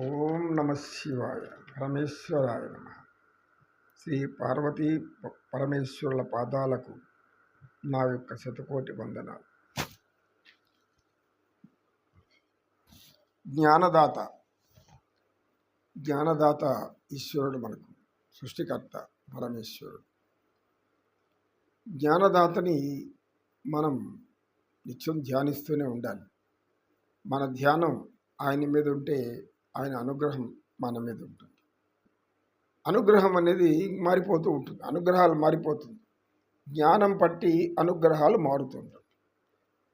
ఓం నమ శివాయ. పరమేశ్వరాయ నమ. శ్రీ పార్వతీ పరమేశ్వరుల పాదాలకు నా యొక్క శతకోటి వందనాలు. జ్ఞానదాత జ్ఞానదాత ఈశ్వరుడు, మనకు సృష్టికర్త పరమేశ్వరుడు. జ్ఞానదాతని మనం నిత్యం ధ్యానిస్తూనే ఉండాలి. మన ధ్యానం ఆయన మీద ఉంటే ఆయన అనుగ్రహం మన మీద ఉంటుంది. అనుగ్రహం అనేది మారిపోతూ ఉంటుంది, అనుగ్రహాలు మారిపోతుంది. జ్ఞానం పట్టి అనుగ్రహాలు మారుతుంటాయి.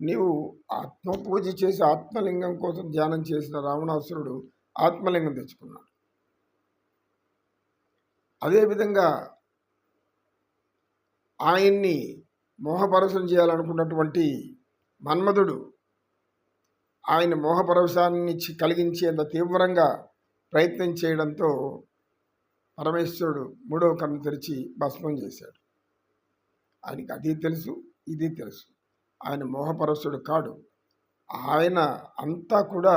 నీవు ఆత్మపూజ చేసి ఆత్మలింగం కోసం ధ్యానం చేసిన రావణాసురుడు ఆత్మలింగం తెచ్చుకున్నాడు. అదేవిధంగా ఆయన్ని మోహపరవశం చేయాలనుకున్నటువంటి మన్మధుడు ఆయన మోహపరవశాన్ని కలిగించేంత తీవ్రంగా ప్రయత్నం చేయడంతో పరమేశ్వరుడు మూడవ కన్ను తెరిచి భస్మం చేశాడు. ఆయనకి అది తెలుసు, ఇది తెలుసు. ఆయన మోహపరవశుడు కాడు. ఆయన అంతా కూడా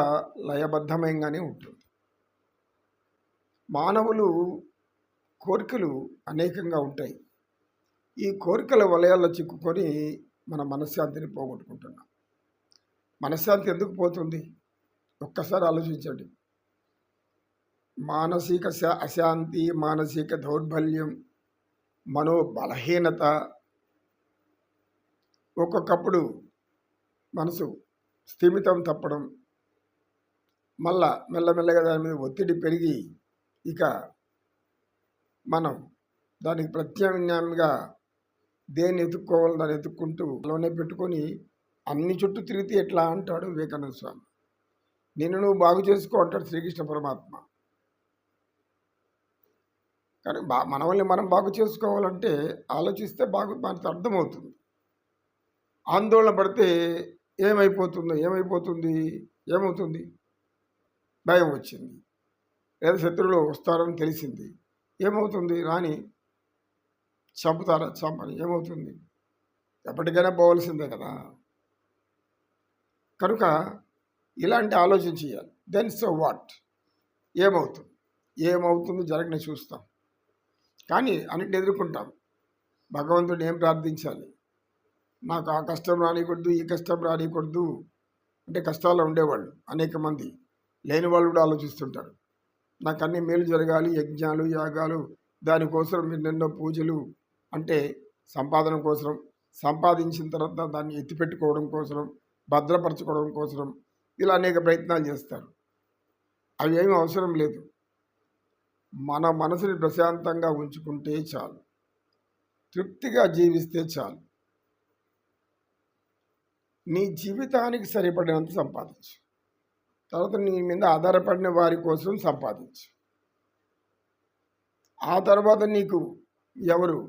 లయబద్ధమయంగానే ఉంటుంది. మానవులు కోరికలు అనేకంగా ఉంటాయి. ఈ కోరికల వలయాల్లో చిక్కుకొని మన మనశ్శాంతిని పోగొట్టుకుంటున్నాం. మనశ్శాంతి ఎందుకు పోతుంది? ఒక్కసారి ఆలోచించండి. మానసిక అశాంతి, మానసిక దౌర్బల్యం, మనోబలహీనత, ఒక్కొక్కప్పుడు మనసు స్థిమితం తప్పడం, మళ్ళా మెల్లమెల్లగా దాని మీద ఒత్తిడి పెరిగి ఇక మనం దానికి ప్రత్యామ్నాయంగా దేన్ని ఎత్తుక్కోవాలో దాన్ని ఎత్తుక్కుంటూ లోనే పెట్టుకొని అన్ని చుట్టూ తిరిగితే ఎట్లా అంటాడు వివేకానంద స్వామి. నిన్ను నువ్వు బాగు చేసుకో అంటాడు శ్రీకృష్ణ పరమాత్మ. కానీ మనల్ని మనం బాగు చేసుకోవాలంటే ఆలోచిస్తే మనకు అర్థమవుతుంది. ఆందోళన పడితే ఏమవుతుంది? భయం వచ్చింది, లేదా శత్రువులు వస్తారని తెలిసింది, ఏమవుతుంది? రాని చంపని ఏమవుతుంది? ఎప్పటికైనా పోవలసిందే కదా. కనుక ఇలాంటి ఆలోచన చేయాలి. Then so what? ఏమవుతుంది జరగని చూస్తాం, కానీ అన్నింటిని ఎదుర్కొంటాం. భగవంతుడు ఏం ప్రార్థించాలి? నాకు ఆ కష్టం రానికూడదు, ఈ కష్టం రానికూడదు అంటే కష్టాల్లో ఉండేవాళ్ళు అనేక మంది, లేని వాళ్ళు కూడా ఆలోచిస్తుంటారు. నాకు అన్ని మేలు జరగాలి, యజ్ఞాలు యాగాలు, దానికోసం ఎన్నెన్నో పూజలు, అంటే సంపాదన కోసం, సంపాదించిన తర్వాత దాన్ని ఎత్తిపెట్టుకోవడం కోసం, భద్రపరచుకోవడం కోసం ఇలా అనేక ప్రయత్నాలు చేస్తారు. అవి ఏమీ అవసరం లేదు. మన మనసుని ప్రశాంతంగా ఉంచుకుంటే చాలు, తృప్తిగా జీవిస్తే చాలు. నీ జీవితానికి సరిపడినంత సంపాదించు, తర్వాత నీ మీద ఆధారపడిన వారి కోసం సంపాదించు. ఆ తర్వాత నీకు ఎవరు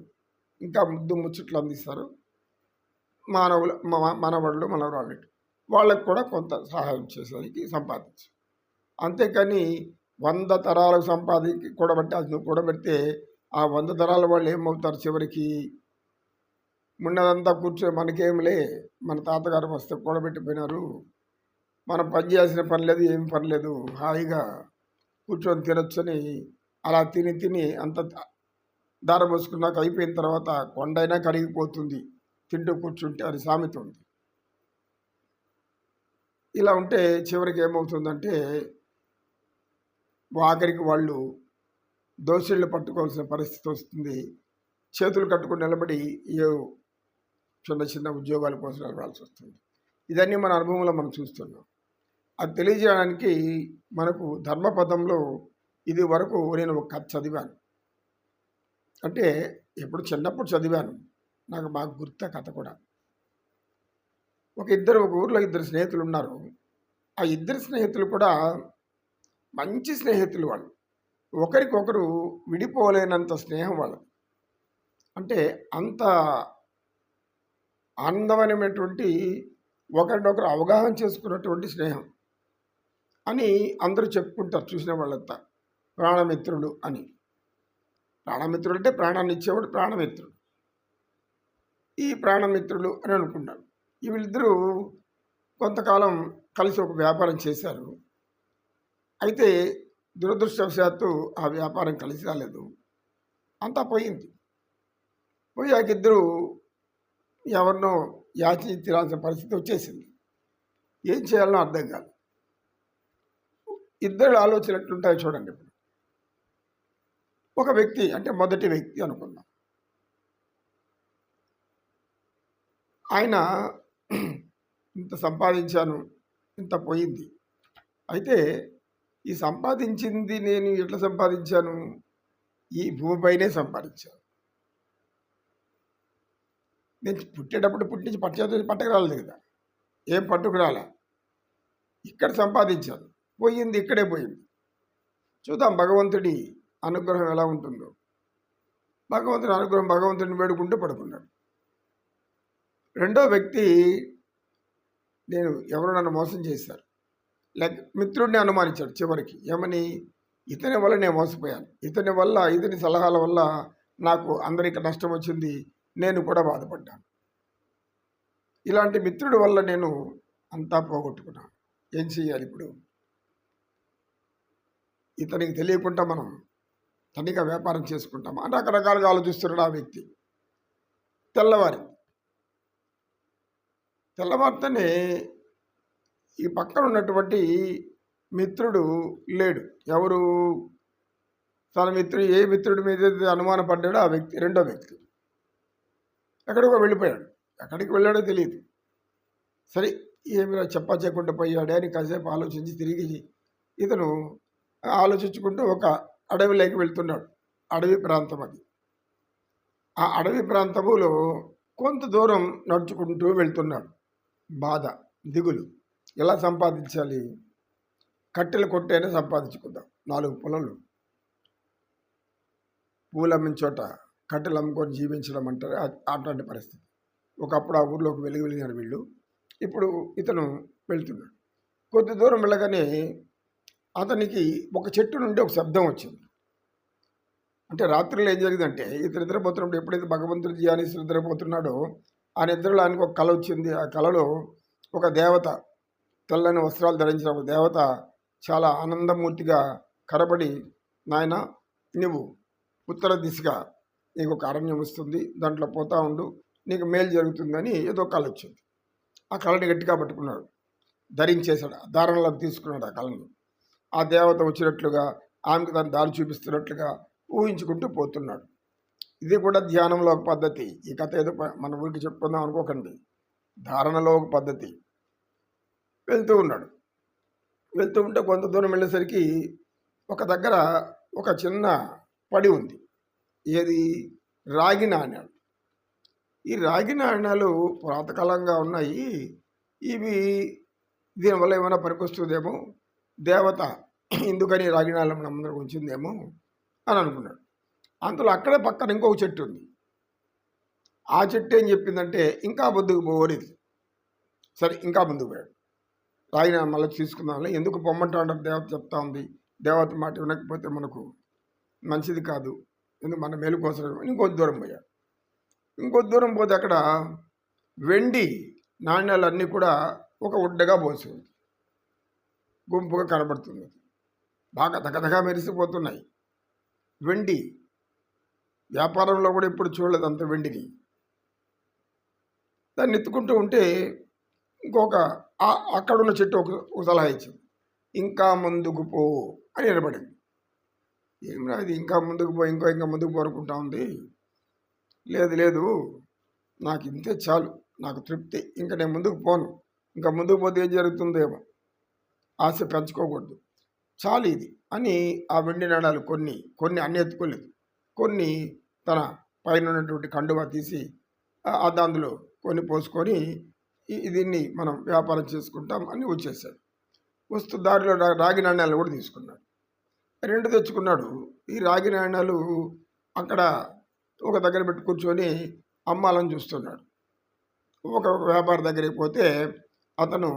ఇంకా ముచ్చట్లు అందిస్తారు? మనవళ్ళు వాళ్ళకు కూడా కొంత సహాయం చేసేదానికి సంపాదించు. అంతేకాని 100 తరాలకు కూడబట్టి అది నువ్వు కూడబెడితే ఆ 100 తరాల వాళ్ళు ఏమవుతారు? చివరికి ఉన్నదంతా కూర్చొని మనకేమిలే, మన తాతగారు వస్తే కూడబెట్టిపోయినారు, మనం పని చేయాల్సిన పని లేదు, ఏం పని లేదు, హాయిగా కూర్చొని తినొచ్చని అలా తిని అంత దారం పోసుకున్నాక అయిపోయిన తర్వాత కొండైనా కరిగిపోతుంది తింటూ కూర్చుంటే అని సామెత ఉంది. ఇలా ఉంటే చివరికి ఏమవుతుందంటే ఆఖరికి వాళ్ళు దోషులను పట్టుకోవాల్సిన పరిస్థితి వస్తుంది. చేతులు కట్టుకుని నిలబడి చిన్న ఉద్యోగాల కోసం నిలబడాల్సి వస్తుంది. ఇదన్నీ మన అనుభవంలో మనం చూస్తున్నాం. అది తెలియజేయడానికి మనకు ధర్మపదంలో ఇది వరకు నేను ఒక కథ చదివాను. అంటే ఎప్పుడు చిన్నప్పుడు చదివాను, నాకు బాగా గుర్తు కథ కూడా. ఒక ఊర్లో ఇద్దరు స్నేహితులు ఉన్నారు. ఆ ఇద్దరు స్నేహితులు కూడా మంచి స్నేహితులు. వాళ్ళు ఒకరికొకరు విడిపోలేనంత స్నేహం వాళ్ళు. అంటే అంత ఆనందమైనటువంటి, ఒకరినొకరు అవగాహన చేసుకున్నటువంటి స్నేహం అని అందరూ చెప్పుకుంటారు చూసిన వాళ్ళంతా. ప్రాణమిత్రులు అని. ప్రాణమిత్రుడు అంటే ప్రాణాన్ని ఇచ్చేవాడు ప్రాణమిత్రుడు. ఈ ప్రాణమిత్రులు అని అనుకున్నారు. వీళ్ళిద్దరూ కొంతకాలం కలిసి ఒక వ్యాపారం చేశారు. అయితే దురదృష్టవశాత్తు ఆ వ్యాపారం కలిసి రాలేదు. అంతా పోయింది. పోయాక ఇద్దరు ఎవరినో యాచించి తినాల్సిన పరిస్థితి వచ్చేసింది. ఏం చేయాలనో అర్థం కాదు. ఇద్దరు ఆలోచనలు ఎట్లుంటాయో చూడండి. ఇప్పుడు ఒక వ్యక్తి, అంటే మొదటి వ్యక్తి అనుకుందాం, ఆయన ఇంత సంపాదించాను, ఇంత పోయింది. అయితే ఈ సంపాదించింది నేను ఎట్లా సంపాదించాను? ఈ భూమిపైనే సంపాదించాను. నేను పుట్టేటప్పుడు పుట్టించి పట్టకు రాలేదు కదా, ఏం పట్టుకు రాలే. ఇక్కడ సంపాదించాను, పోయింది ఇక్కడే పోయింది. చూద్దాం భగవంతుడి అనుగ్రహం ఎలా ఉంటుందో. భగవంతుడి అనుగ్రహం, భగవంతుడిని వేడుకుంటూ పడుకున్నాడు. రెండో వ్యక్తి, నేను ఎవరు నన్ను మోసం చేశారు, లేక మిత్రుడిని అనుమానించాడు. చివరికి ఏమని, ఇతని వల్ల నేను మోసపోయాను, ఇతని వల్ల, ఇతని సలహాల వల్ల నాకు అందరికీ నష్టం వచ్చింది, నేను కూడా బాధపడ్డాను. ఇలాంటి మిత్రుడి వల్ల నేను అంతా పోగొట్టుకున్నాను. ఏం చేయాలి ఇప్పుడు? ఇతనికి తెలియకుండా మనం తనిగా వ్యాపారం చేసుకుంటాం అని రకరకాలుగా ఆలోచిస్తున్నాడు ఆ వ్యక్తి. తెల్లవారితేనే ఈ పక్కన ఉన్నటువంటి మిత్రుడు లేడు. ఎవరు? తన ఏ మిత్రుడి మీద అనుమానపడ్డాడో ఆ వ్యక్తి, రెండో వ్యక్తి ఎక్కడికో వెళ్ళిపోయాడు. ఎక్కడికి వెళ్ళాడో తెలియదు. సరే, ఏమి చెప్పా చేయకుండా పోయాడే అని కాసేపు ఆలోచించి తిరిగి ఇతను ఆలోచించుకుంటూ ఒక అడవిలోకి వెళ్తున్నాడు. అడవి ప్రాంతం అది. ఆ అడవి ప్రాంతములో కొంత దూరం నడుచుకుంటూ వెళ్తున్నాడు. బాధ, దిగులు. ఎలా సంపాదించాలి? కట్టెలు కొట్టైనా సంపాదించుకుందాం. 4 పొలంలు, పూలు అమ్మిన చోట కట్టెలు అమ్ముకొని జీవించడం అంటారు. అట్లాంటి పరిస్థితి. ఒకప్పుడు ఆ ఊర్లోకి వెలిగారు వీళ్ళు. ఇప్పుడు ఇతను వెళ్తున్నాడు. కొద్ది దూరం వెళ్ళగానే అతనికి ఒక చెట్టు నుండి ఒక శబ్దం వచ్చింది. అంటే రాత్రిలో ఏం జరిగిందంటే, ఇతను నిద్రపోతున్నప్పుడు ఎప్పుడైతే భగవంతుడు ధ్యానిస్తూ నిద్రపోతున్నాడో ఆ నిద్రలో ఆయనకు ఒక కళ వచ్చింది. ఆ కళలో ఒక దేవత, తెల్లని వస్త్రాలు ధరించిన ఒక దేవత చాలా ఆనందమూర్తిగా కనబడి, నాయన నువ్వు ఉత్తర దిశగా నీకు ఒక అరణ్యం వస్తుంది, దాంట్లో పోతా ఉండు, నీకు మేలు జరుగుతుందని ఏదో కళ వచ్చింది. ఆ కళని గట్టిగా పట్టుకున్నాడు, ధరించేశాడు, దారంలోకి తీసుకున్నాడు ఆ కళని. ఆ దేవత వచ్చినట్లుగా, ఆమెకు దాన్ని దారి చూపిస్తున్నట్లుగా ఊహించుకుంటూ పోతున్నాడు. ఇది కూడా ధ్యానంలో ఒక పద్ధతి. ఈ కథ ఏదో మన ఊరికి చెప్పుకుందాం అనుకోకండి. ధారణలో ఒక పద్ధతి. వెళ్తూ ఉన్నాడు. వెళ్తూ ఉంటే కొంత దూరం వెళ్ళేసరికి ఒక దగ్గర ఒక చిన్న పడి ఉంది. ఏది? రాగి నాణ్యాలు. ఈ రాగి నాణ్యాలు పురాతకాలంగా ఉన్నాయి. ఇవి దీనివల్ల ఏమైనా పనికొస్తుందేమో, దేవత ఎందుకని రాగి నాణ్యం మనందరికి ఉంచిందేమో అని అనుకున్నాడు. అంతలో అక్కడే పక్కన ఇంకొక చెట్టు ఉంది. ఆ చెట్టు ఏం చెప్పిందంటే, ఇంకా ముందుకు పోవలేదు. సరే, ఇంకా ముందుకు పోయాడు. రాగిన మళ్ళీ తీసుకుందాంలే, ఎందుకు పొమ్మంటాడు దేవత చెప్తా ఉంది, దేవత మాట వినకపోతే మనకు మంచిది కాదు, ఎందుకు మన మేలు కోసం. ఇంకొద్ది దూరం పోయాడు. ఇంకొద్ది దూరం పోతే అక్కడ వెండి నాణ్యాలన్నీ కూడా ఒక ఉడ్డగా పోసి ఉంది, గుంపుగా కనబడుతుంది. బాగా దగదగా మెరిసిపోతున్నాయి. వెండి వ్యాపారంలో కూడా ఇప్పుడు చూడలేదు అంత వెండిని. దాన్ని ఎత్తుకుంటూ ఉంటే ఇంకొక అక్కడున్న చెట్టు ఒక సలహా ఇచ్చింది, ఇంకా ముందుకు పో అని నిలబడింది. ఏమిరా ఇది, ఇంకా ముందుకు పో, ఇంకా ముందుకు పోరుకుంటా ఉంది. లేదు లేదు, నాకు ఇంతే చాలు, నాకు తృప్తి, ఇంకా నేను ముందుకు పోను, ఇంకా ముందుకు పోతే ఏం జరుగుతుందేమో, ఆశ పెంచుకోకూడదు, చాలు ఇది అని ఆ వెండి నాణాలు కొన్ని అన్ని ఎత్తుకోలేదు. కొన్ని తన పైన ఉన్నటువంటి కండువా తీసి అందులో కొన్ని పోసుకొని దీన్ని మనం వ్యాపారం చేసుకుంటాం అని వచ్చేసాడు. వస్తూ దారిలో రాగి నాణ్యాలు కూడా తీసుకున్నాడు. 2 తెచ్చుకున్నాడు. ఈ రాగి నాణ్యాలు అక్కడ ఒక దగ్గర పెట్టి కూర్చొని అమ్మాలని చూస్తున్నాడు. ఒక వ్యాపారి దగ్గరికి పోతే అతను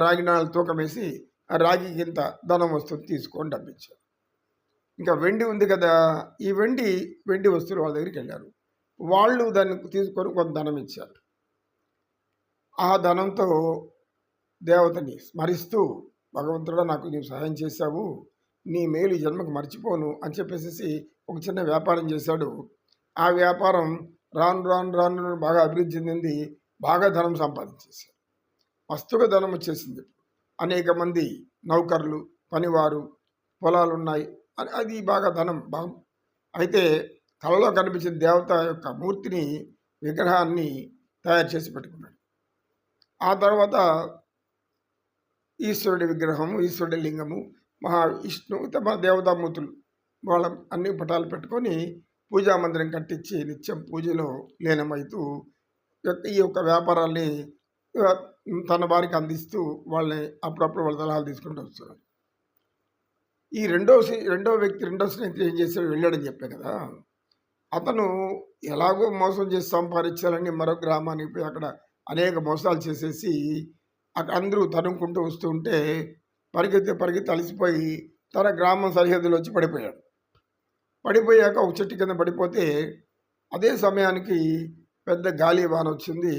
రాగి నాణ్యాలు తూకం వేసి ఆ రాగికి ఇంత ధనం వస్తుంది తీసుకొని డబ్బిచ్చాడు. ఇంకా వెండి ఉంది కదా, ఈ వెండి వస్తువులు వాళ్ళ దగ్గరికి వెళ్ళారు. వాళ్ళు దాన్ని తీసుకొని కొంత ధనం ఇచ్చారు. ఆ ధనంతో దేవతని స్మరిస్తూ, భగవంతుడా నాకు నీవు సహాయం చేశావు, నీ మేలు ఈ జన్మకు మర్చిపోను అని చెప్పేసి ఒక చిన్న వ్యాపారం చేశాడు. ఆ వ్యాపారం రాను రాను రాను రాను బాగా అభివృద్ధి చెందింది. బాగా ధనం సంపాదించేశాడు. మస్తుగా ధనం వచ్చేసింది. అనేక మంది నౌకర్లు, పనివారు, పొలాలున్నాయి. అది బాగా ధనం అయితే కలలో కనిపించిన దేవత యొక్క మూర్తిని, విగ్రహాన్ని తయారు చేసి పెట్టుకున్నాడు. ఆ తర్వాత ఈశ్వరుడి విగ్రహము, ఈశ్వరుడి లింగము, మహావిష్ణు మన దేవతామూర్తులు వాళ్ళ అన్ని పటాలు పెట్టుకొని పూజా మందిరం కట్టించి నిత్యం పూజలో లీనమవుతూ ఈ యొక్క వ్యాపారాల్ని తన వారికి అందిస్తూ వాళ్ళని అప్పుడప్పుడు వాళ్ళ సలహాలు తీసుకుంటూ వస్తున్నారు. ఈ రెండో వ్యక్తి రెండో స్నేహితుడు ఏం చేశాడు, వెళ్ళాడని చెప్పాను కదా. అతను ఎలాగో మోసం చేసి సంపాదించాలని మరో గ్రామానికి పోయి అక్కడ అనేక మోసాలు చేసేసి అక్కడ అందరూ తరుముకుంటూ వస్తూ ఉంటే పరిగెత్తి అలసిపోయి తన గ్రామం సరిహద్దులో వచ్చి పడిపోయాడు. పడిపోయాక ఒక చెట్టు కింద పడిపోతే అదే సమయానికి పెద్ద గాలి వాన వచ్చింది.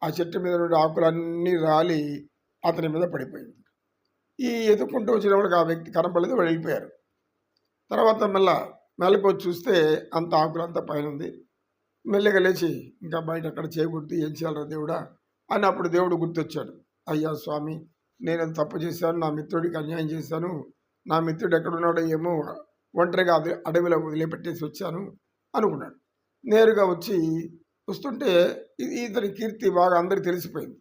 ఆ చెట్టు మీద నుండి ఆకులన్నీ రాలి అతని మీద పడిపోయింది. ఈ ఎదుక్కుంటూ వచ్చినప్పుడు ఆ వ్యక్తి కనపడలేదు, వెళ్ళిపోయారు. తర్వాత మెల్లకు వచ్చి చూస్తే అంత ఆకులంతా పైన ఉంది. మెల్లగా లేచి ఇంకా బయట అక్కడ చేయకూడదు, ఏం చేయాలరా దేవుడా అని అప్పుడు దేవుడు గుర్తొచ్చాడు. అయ్యా స్వామి, నేను తప్పు చేశాను, నా మిత్రుడికి అన్యాయం చేశాను, నా మిత్రుడు ఎక్కడున్నాడో ఏమో ఒంటరిగా అడవిలో వదిలిపెట్టేసి వచ్చాను అనుకున్నాడు. నేరుగా వస్తుంటే ఇతని కీర్తి బాగా అందరికి తెలిసిపోయింది.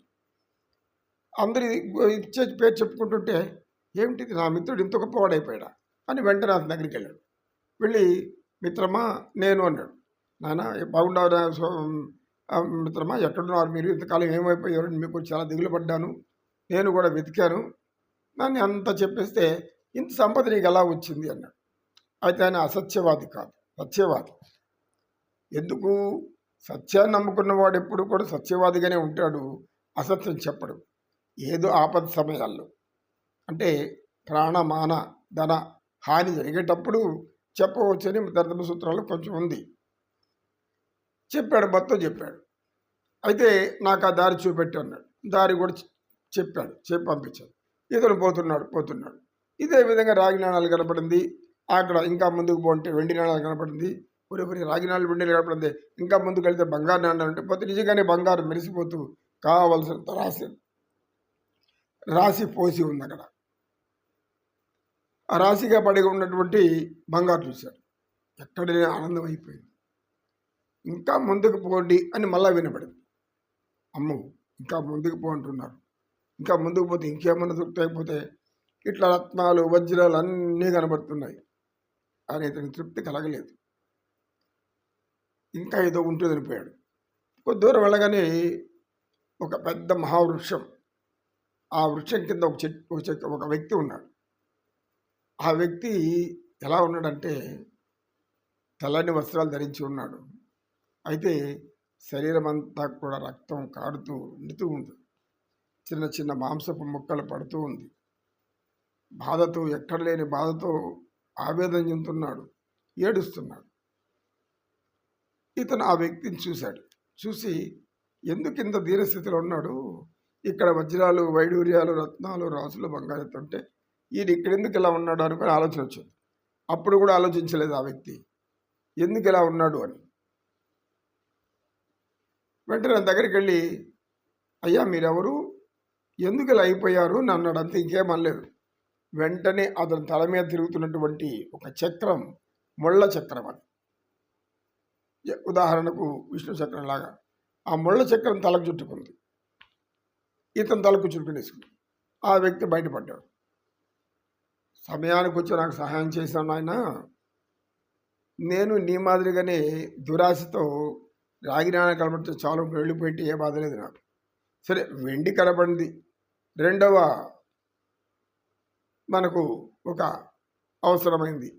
అందరి ఇచ్చే పేరు చెప్పుకుంటుంటే ఏమిటిది, నా మిత్రుడు ఇంత గొప్పవాడైపోయాడా అని వెంటనే అతని దగ్గరికి వెళ్ళాడు. వెళ్ళి మిత్రమా నేను అన్నాడు. నాన్న బాగుండవరా మిత్రమా, ఎక్కడున్నారు మీరు, ఇంతకాలం ఏమైపోయారు, మీకు చాలా దిగులు పడ్డాను, నేను కూడా వెతికాను, నన్ను అంతా చెప్పేస్తే ఇంత సంపద నీకు ఎలా వచ్చింది అన్నాడు. అయితే ఆయన అసత్యవాది కాదు, సత్యవాది. ఎందుకు, సత్యాన్ని నమ్ముకున్నవాడు ఎప్పుడు కూడా సత్యవాదిగానే ఉంటాడు, అసత్యం చెప్పడు. ఏదో ఆపద సమయాల్లో అంటే ప్రాణమాన ధన హాని జరిగేటప్పుడు చెప్పవచ్చని ధర్మసూత్రాలు కొంచెం ఉంది. చెప్పాడు, మొత్తం చెప్పాడు. అయితే నాకు ఆ దారి చూపెట్టి అన్నాడు. దారి కూడా చెప్పాడు, చెప్పి పంపించాడు. ఇతను పోతున్నాడు. ఇదే విధంగా రాగి నాణాలు కనపడింది. అక్కడ ఇంకా ముందుకు పోంటే వెండి నాణాలు కనపడింది. రాగి నాణాలు, వెండి కనపడింది. ఇంకా ముందుకు వెళ్తే బంగారు నాణాలు ఉంటే పోతే నిజంగానే బంగారు మెరిసిపోతూ కావలసిన రాశి పోసి ఉంది. అక్కడ ఆ రాశిగా పడి ఉన్నటువంటి బంగారు చూశాడు. ఎక్కడనే ఆనందం అయిపోయింది. ఇంకా ముందుకు పోండి అని మళ్ళా వినపడింది. అమ్మో, ఇంకా ముందుకు పో అంటున్నారు. ఇంకా ముందుకు పోతే ఇంకేమన్నా దొరుకుతాయిపోతే ఇట్లా రత్నాలు, వజ్రాలు అన్నీ కనబడుతున్నాయి అని ఇతనికి తృప్తి కలగలేదు. ఇంకా ఏదో ఉంటుంది అనిపోయాడు. కొద్ది దూరం వెళ్ళగానే ఒక పెద్ద మహావృక్షం, ఆ వృక్షం కింద ఒక వ్యక్తి ఉన్నాడు. ఆ వ్యక్తి ఎలా ఉన్నాడంటే తెల్లని వస్త్రాలు ధరించి ఉన్నాడు. అయితే శరీరం అంతా కూడా రక్తం కారుతూ నిండుతూ ఉంది. చిన్న చిన్న మాంసపు ముక్కలు పడుతూ ఉంది. బాధతో, ఎక్కడ లేని బాధతో ఆవేదన చెందుతున్నాడు, ఏడుస్తున్నాడు. ఇతను ఆ వ్యక్తిని చూశాడు. చూసి ఎందుకు ఇంత దీనస్థితిలో ఉన్నాడు, ఇక్కడ వజ్రాలు, వైడూర్యాలు, రత్నాలు, రాసులు, బంగారం ఉంటే ఈయన ఇక్కడ ఎందుకు ఇలా ఉన్నాడు అనుకుని ఆలోచన వచ్చింది. అప్పుడు కూడా ఆలోచించలేదు ఆ వ్యక్తి ఎందుకు ఇలా ఉన్నాడు అని. వెంటనే దగ్గరికి వెళ్ళి, అయ్యా మీరెవరు, ఎందుకు ఇలా అయిపోయారు అని అన్నాడు. అంతే, ఇంకేమనలేదు. వెంటనే అతని తల మీద తిరుగుతున్నటువంటి ఒక చక్రం, ముళ్ళ చక్రం, అది ఉదాహరణకు విష్ణు చక్రం లాగా, ఆ ముళ్ళ చక్రం తలకు చుట్టుకుంది. ఇతను తలకు చుట్టుకునేసుకుంది. ఆ వ్యక్తి బయటపడ్డాడు. సమయానికి వచ్చి నాకు సహాయం చేశాను ఆయన, నేను నీ మాదిరిగానే దురాశతో రాగి నాణ్యం కనబడితే చాలు వెళ్ళిపోయింటే ఏ బాధ లేదు నాకు. సరే, వెండి కనబడింది, రెండవ మనకు ఒక అవసరమైంది,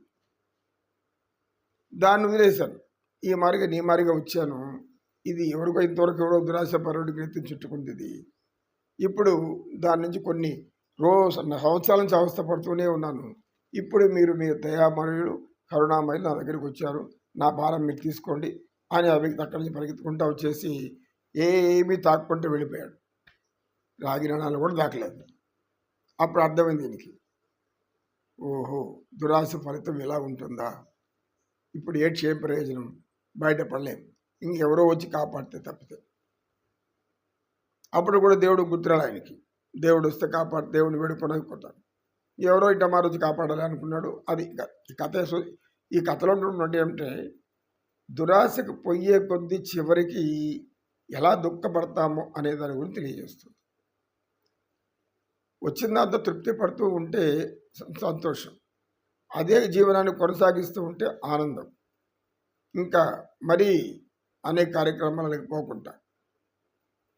దాన్ని వదిలేశాను. ఈ మారిగా నీ మారిగా వచ్చాను. ఇది ఎవరికో ఇంతవరకు ఎవరో దురాశ పరుడికి ఎత్తి చుట్టుకుంది. ఇది ఇప్పుడు దాని నుంచి కొన్ని సంవత్సరాల నుంచి అవస్థపడుతూనే ఉన్నాను. ఇప్పుడు మీరు మీ దయామయులు, కరుణామయులు నా దగ్గరికి వచ్చారు, నా భారం మీరు తీసుకోండి అని ఆ వ్యక్తి అక్కడి నుంచి పరిగెత్తుకుంటూ వచ్చేసి ఏమీ తాక్కుంటూ వెళ్ళిపోయాడు. రాగి నాణాలు కూడా దాకలేదు. అప్పుడు అర్థమైంది దీనికి, ఓహో! దురాశ ఫలితం ఇలా ఉంటుందా? ఇప్పుడు ఏడ్చి ఏం ప్రయోజనం? బయటపడలేం. ఇంకెవరో వచ్చి కాపాడితే తప్పితే. అప్పుడు కూడా దేవుడు గుర్తురాడు ఆయనకి. దేవుడు వస్తే దేవుడిని వేడుకొనకపోతాడు. ఎవరో ఇట్టమారు వచ్చి కాపాడాలి అనుకున్నాడు. అది ఈ కథ ఈ కథలో ఉన్నటువంటి ఏమిటంటే దురాశకు పొయ్యే కొద్దీ చివరికి ఎలా దుఃఖపడతామో అనే దాని గురించి తెలియజేస్తుంది. వచ్చిన దాంతో తృప్తి పడుతూ ఉంటే సంతోషం. అదే జీవనాన్ని కొనసాగిస్తూ ఉంటే ఆనందం. ఇంకా మరీ అనేక కార్యక్రమాలకు పోకుండా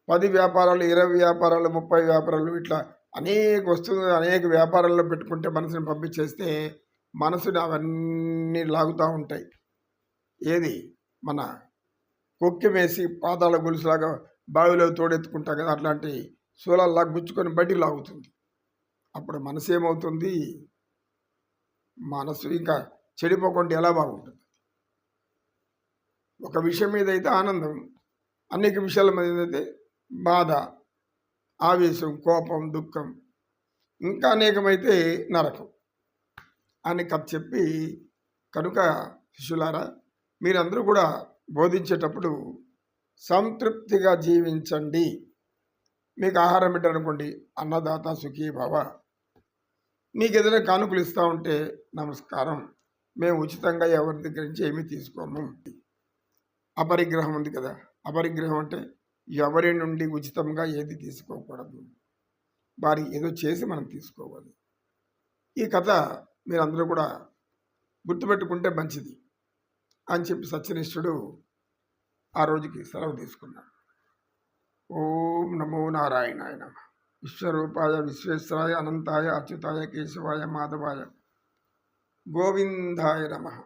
10 వ్యాపారాలు, 20 వ్యాపారాలు, 30 వ్యాపారాలు ఇట్లా అనేక వస్తువులు అనేక వ్యాపారాల్లో పెట్టుకుంటే మనసుని పంపించేస్తే మనసుని అవన్నీ లాగుతూ ఉంటాయి. ఏది మన కొక్కెమేసి పాదాల గొలుసులాగా బావిలో తోడెత్తుకుంటాం కదా, అట్లాంటి శూలాల్లా గుచ్చుకొని బయటికి లాగుతుంది. అప్పుడు మనసు ఏమవుతుంది? మనసు ఇంకా చెడిపోకుండా ఎలా బాగుంటుంది? ఒక విషయం మీద అయితే ఆనందం, అనేక విషయాల మీద అయితే బాధ, ఆవేశం, కోపం, దుఃఖం, ఇంకా అనేకమైతే నరకం అని కథ చెప్పి, కనుక శిష్యులారా మీరందరూ కూడా బోధించేటప్పుడు సంతృప్తిగా జీవించండి. మీకు ఆహారం పెట్టారనుకోండి, అన్నదాత సుఖీ భవ. మీకు ఏదైనా కానుకలు ఇస్తూ ఉంటే నమస్కారం, మేము ఉచితంగా ఎవరి దగ్గర నుంచి ఏమీ తీసుకోము. అపరిగ్రహం ఉంది కదా, అపరిగ్రహం అంటే ఎవరి నుండి ఉచితంగా ఏది తీసుకోకూడదు, వారి ఏదో చేసి మనం తీసుకోవాలి. ఈ కథ మీరందరూ కూడా గుర్తుపెట్టుకుంటే మంచిది అని చెప్పి సత్యనిష్ఠుడు ఆ రోజుకి సెలవు తీసుకున్నాడు. ఓం నమో నారాయణాయ నమః. విశ్వరూపాయ విశ్వేశ్వరాయ అనంతాయ అచ్యుతాయ కేశవాయ మాధవాయ గోవిందాయ నమః.